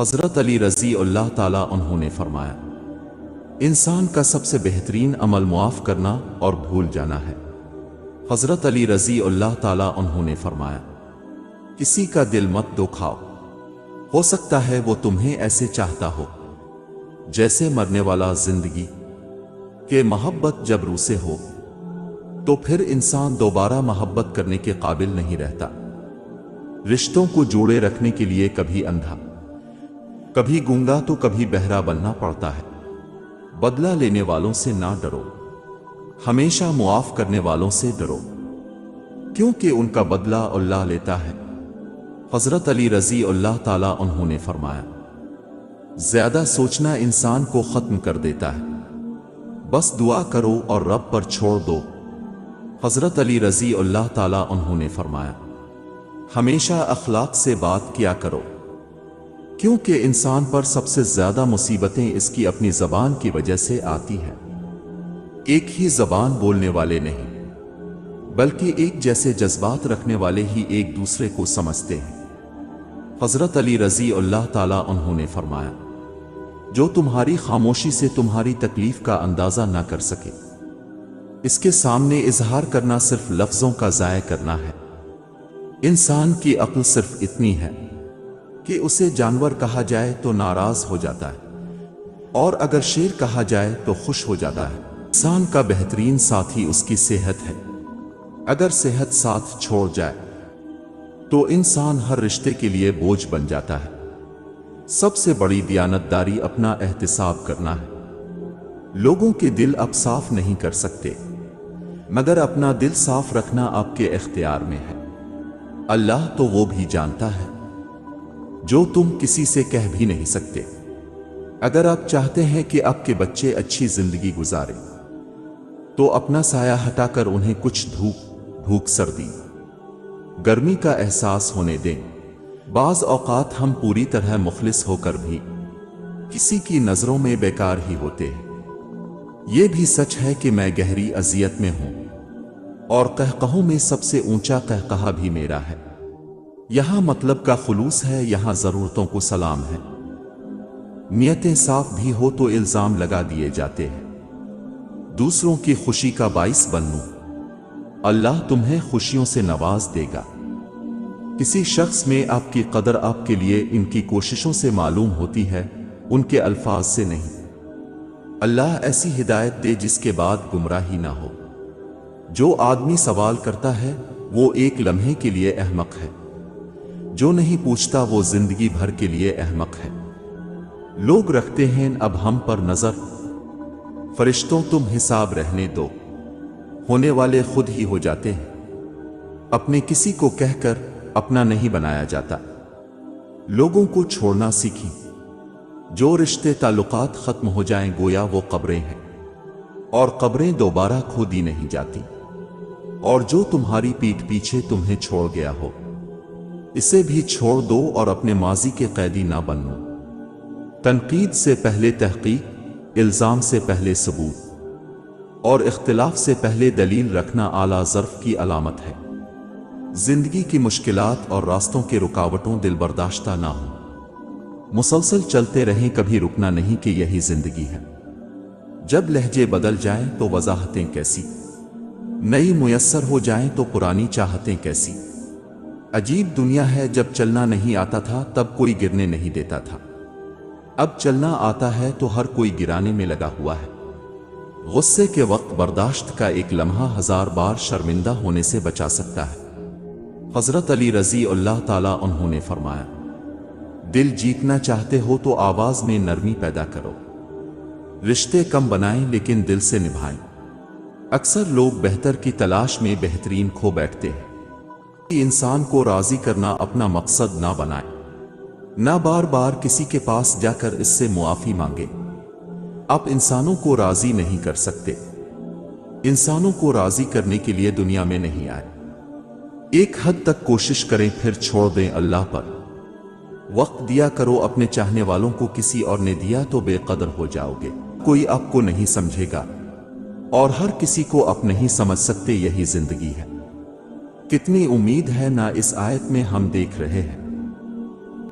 حضرت علی رضی اللہ تعالیٰ عنہ نے فرمایا، انسان کا سب سے بہترین عمل معاف کرنا اور بھول جانا ہے۔ حضرت علی رضی اللہ تعالیٰ عنہ نے فرمایا، کسی کا دل مت دکھاؤ، ہو سکتا ہے وہ تمہیں ایسے چاہتا ہو جیسے مرنے والا زندگی کہ محبت جب روح سے ہو تو پھر انسان دوبارہ محبت کرنے کے قابل نہیں رہتا۔ رشتوں کو جوڑے رکھنے کے لیے کبھی اندھا، کبھی گونگا تو کبھی بہرا بننا پڑتا ہے۔ بدلہ لینے والوں سے نہ ڈرو، ہمیشہ معاف کرنے والوں سے ڈرو، کیونکہ ان کا بدلہ اللہ لیتا ہے۔ حضرت علی رضی اللہ تعالیٰ عنہ نے فرمایا، زیادہ سوچنا انسان کو ختم کر دیتا ہے، بس دعا کرو اور رب پر چھوڑ دو۔ حضرت علی رضی اللہ تعالیٰ عنہ نے فرمایا، ہمیشہ اخلاق سے بات کیا کرو، کیونکہ انسان پر سب سے زیادہ مصیبتیں اس کی اپنی زبان کی وجہ سے آتی ہیں۔ ایک ہی زبان بولنے والے نہیں، بلکہ ایک جیسے جذبات رکھنے والے ہی ایک دوسرے کو سمجھتے ہیں۔ حضرت علی رضی اللہ تعالیٰ عنہ نے فرمایا، جو تمہاری خاموشی سے تمہاری تکلیف کا اندازہ نہ کر سکے، اس کے سامنے اظہار کرنا صرف لفظوں کا ضائع کرنا ہے۔ انسان کی عقل صرف اتنی ہے کہ اسے جانور کہا جائے تو ناراض ہو جاتا ہے، اور اگر شیر کہا جائے تو خوش ہو جاتا ہے۔ انسان کا بہترین ساتھی اس کی صحت ہے، اگر صحت ساتھ چھوڑ جائے تو انسان ہر رشتے کے لیے بوجھ بن جاتا ہے۔ سب سے بڑی دیانتداری اپنا احتساب کرنا ہے۔ لوگوں کے دل آپ صاف نہیں کر سکتے، مگر اپنا دل صاف رکھنا آپ کے اختیار میں ہے۔ اللہ تو وہ بھی جانتا ہے جو تم کسی سے کہہ بھی نہیں سکتے۔ اگر آپ چاہتے ہیں کہ آپ کے بچے اچھی زندگی گزاریں تو اپنا سایہ ہٹا کر انہیں کچھ بھوک سردی گرمی کا احساس ہونے دیں۔ بعض اوقات ہم پوری طرح مخلص ہو کر بھی کسی کی نظروں میں بیکار ہی ہوتے ہیں۔ یہ بھی سچ ہے کہ میں گہری اذیت میں ہوں، اور قہقہوں میں سب سے اونچا قہقہا بھی میرا ہے۔ یہاں مطلب کا خلوص ہے، یہاں ضرورتوں کو سلام ہے۔ نیتیں صاف بھی ہو تو الزام لگا دیے جاتے ہیں۔ دوسروں کی خوشی کا باعث بنو، اللہ تمہیں خوشیوں سے نواز دے گا۔ کسی شخص میں آپ کی قدر آپ کے لیے ان کی کوششوں سے معلوم ہوتی ہے، ان کے الفاظ سے نہیں۔ اللہ ایسی ہدایت دے جس کے بعد گمراہی نہ ہو۔ جو آدمی سوال کرتا ہے وہ ایک لمحے کے لیے احمق ہے، جو نہیں پوچھتا وہ زندگی بھر کے لیے احمق ہے۔ لوگ رکھتے ہیں اب ہم پر نظر، فرشتوں تم حساب رہنے دو، ہونے والے خود ہی ہو جاتے ہیں۔ اپنے کسی کو کہہ کر اپنا نہیں بنایا جاتا۔ لوگوں کو چھوڑنا سیکھیں۔ جو رشتے تعلقات ختم ہو جائیں گویا وہ قبریں ہیں، اور قبریں دوبارہ کھودی نہیں جاتی۔ اور جو تمہاری پیٹھ پیچھے تمہیں چھوڑ گیا ہو، اسے بھی چھوڑ دو اور اپنے ماضی کے قیدی نہ بنو۔ تنقید سے پہلے تحقیق، الزام سے پہلے ثبوت، اور اختلاف سے پہلے دلیل رکھنا اعلیٰ ظرف کی علامت ہے۔ زندگی کی مشکلات اور راستوں کے رکاوٹوں دل برداشتہ نہ ہوں، مسلسل چلتے رہیں، کبھی رکنا نہیں کہ یہی زندگی ہے۔ جب لہجے بدل جائیں تو وضاحتیں کیسی، نئی میسر ہو جائیں تو پرانی چاہتیں کیسی۔ عجیب دنیا ہے، جب چلنا نہیں آتا تھا تب کوئی گرنے نہیں دیتا تھا، اب چلنا آتا ہے تو ہر کوئی گرانے میں لگا ہوا ہے۔ غصے کے وقت برداشت کا ایک لمحہ 1000 بار شرمندہ ہونے سے بچا سکتا ہے۔ حضرت علی رضی اللہ تعالیٰ عنہ نے فرمایا، دل جیتنا چاہتے ہو تو آواز میں نرمی پیدا کرو۔ رشتے کم بنائیں لیکن دل سے نبھائیں۔ اکثر لوگ بہتر کی تلاش میں بہترین کھو بیٹھتے ہیں۔ انسان کو راضی کرنا اپنا مقصد نہ بنائیں، نہ بار بار کسی کے پاس جا کر اس سے معافی مانگے۔ آپ انسانوں کو راضی نہیں کر سکتے، انسانوں کو راضی کرنے کے لیے دنیا میں نہیں آئے۔ ایک حد تک کوشش کریں پھر چھوڑ دیں اللہ پر۔ وقت دیا کرو اپنے چاہنے والوں کو، کسی اور نے دیا تو بے قدر ہو جاؤ گے۔ کوئی آپ کو نہیں سمجھے گا اور ہر کسی کو آپ نہیں سمجھ سکتے، یہی زندگی ہے۔ کتنی امید ہے نہ اس آیت میں ہم دیکھ رہے ہیں۔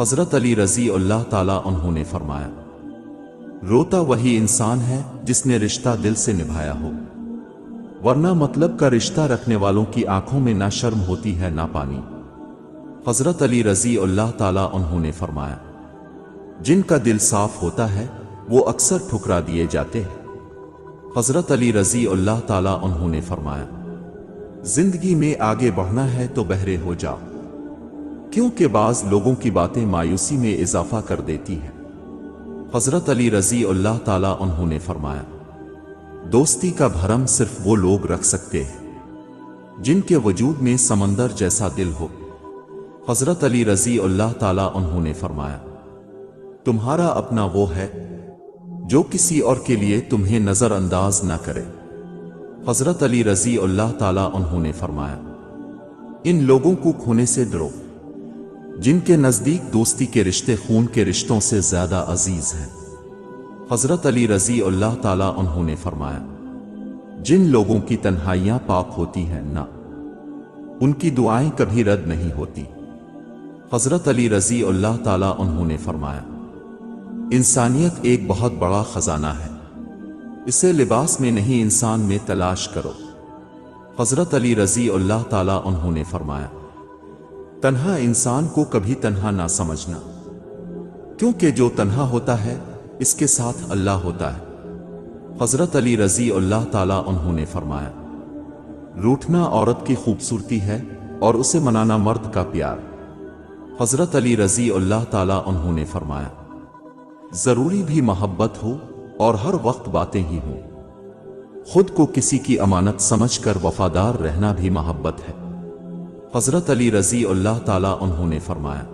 حضرت علی رضی اللہ تعالیٰ عنہ نے فرمایا، روتا وہی انسان ہے جس نے رشتہ دل سے نبھایا ہو، ورنہ مطلب کا رشتہ رکھنے والوں کی آنکھوں میں نہ شرم ہوتی ہے نہ پانی۔ حضرت علی رضی اللہ تعالیٰ عنہ نے فرمایا، جن کا دل صاف ہوتا ہے وہ اکثر ٹھکرا دیے جاتے ہیں۔ حضرت علی رضی اللہ تعالیٰ عنہ نے فرمایا، زندگی میں آگے بڑھنا ہے تو بہرے ہو جاؤ، کیونکہ بعض لوگوں کی باتیں مایوسی میں اضافہ کر دیتی ہیں۔ حضرت علی رضی اللہ تعالیٰ عنہ نے فرمایا، دوستی کا بھرم صرف وہ لوگ رکھ سکتے ہیں جن کے وجود میں سمندر جیسا دل ہو۔ حضرت علی رضی اللہ تعالیٰ عنہ نے فرمایا، تمہارا اپنا وہ ہے جو کسی اور کے لیے تمہیں نظر انداز نہ کرے۔ حضرت علی رضی اللہ تعالیٰ عنہ نے فرمایا، ان لوگوں کو کھونے سے ڈرو جن کے نزدیک دوستی کے رشتے خون کے رشتوں سے زیادہ عزیز ہیں۔ حضرت علی رضی اللہ تعالیٰ عنہ نے فرمایا، جن لوگوں کی تنہائیاں پاک ہوتی ہیں نہ ان کی دعائیں کبھی رد نہیں ہوتی۔ حضرت علی رضی اللہ تعالیٰ عنہ نے فرمایا، انسانیت ایک بہت بڑا خزانہ ہے، اسے لباس میں نہیں انسان میں تلاش کرو۔ حضرت علی رضی اللہ تعالیٰ عنہ نے فرمایا، تنہا انسان کو کبھی تنہا نہ سمجھنا، کیونکہ جو تنہا ہوتا ہے اس کے ساتھ اللہ ہوتا ہے۔ حضرت علی رضی اللہ تعالیٰ عنہ نے فرمایا، روٹھنا عورت کی خوبصورتی ہے اور اسے منانا مرد کا پیار۔ حضرت علی رضی اللہ تعالیٰ عنہ نے فرمایا، ضروری بھی محبت ہو اور ہر وقت باتیں ہی ہوں، خود کو کسی کی امانت سمجھ کر وفادار رہنا بھی محبت ہے۔ حضرت علی رضی اللہ تعالیٰ عنہ نے فرمایا،